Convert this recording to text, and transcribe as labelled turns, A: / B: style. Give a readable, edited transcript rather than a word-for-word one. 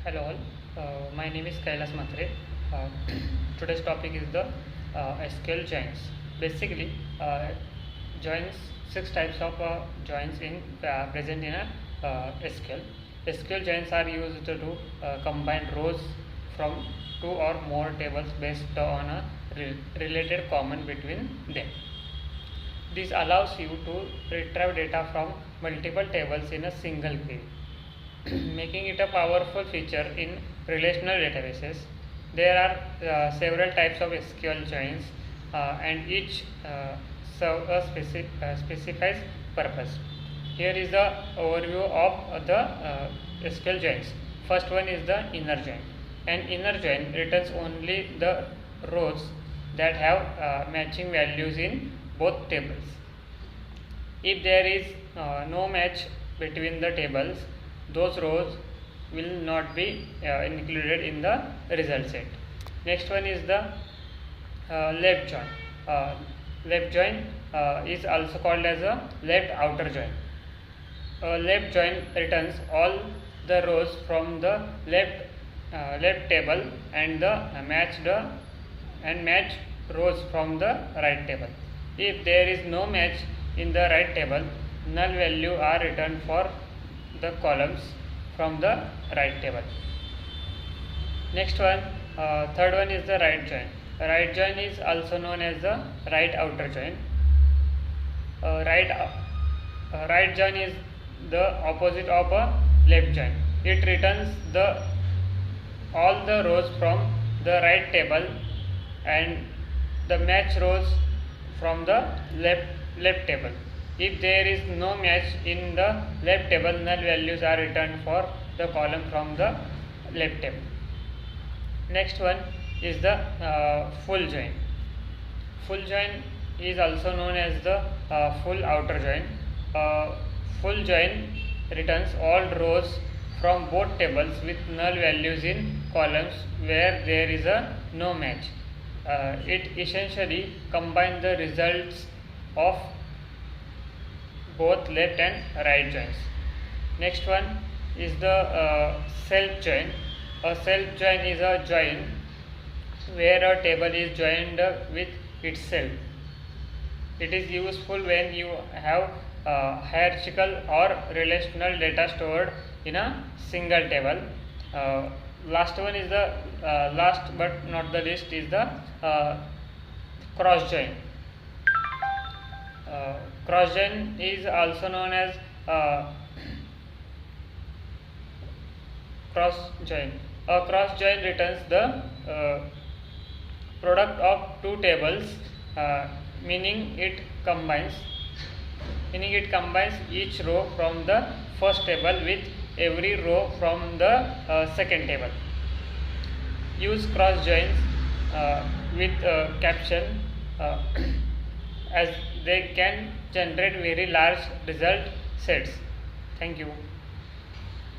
A: Hello all, my name is Kailas Matre. Uh, Today's topic is the SQL joins. Basically, joins, six types of joins in present in a SQL. SQL joins are used to combine rows from two or more tables based on a related common between them. This allows you to retrieve data from multiple tables in a single query, making it a powerful feature in relational databases. There are several types of SQL joins, and each serve a specified purpose. Here is the overview of the SQL joins. First one is the inner join. An inner join returns only the rows that have matching values in both tables. If there is no match between the tables, those rows will not be included in the result set. Next one is the left join. Left join is also called as a left outer join. Left join returns all the rows from the left table and the matched rows from the right table. If there is no match in the right table, null value are returned for the columns from the right table. Next one, third one is the right join. Right join is also known as the right outer join. Right join is the opposite of a left join. It returns all the rows from the right table and the match rows from the left table. If there is no match in the left table, null values are returned for the column from the left table. Next one is the full join. Full join is also known as the full outer join. Full join returns all rows from both tables with null values in columns where there is no match. It essentially combines the results of both left and right joins. Next one is the self join. A self join is a join where a table is joined with itself. It is useful when you have hierarchical or relational data stored in a single table. Last one is the last but not the least is the cross join. Cross join is also known as cross join. A cross join returns the product of two tables, meaning it combines each row from the first table with every row from the second table. Use cross joins with caption as they can generate very large result sets. Thank you.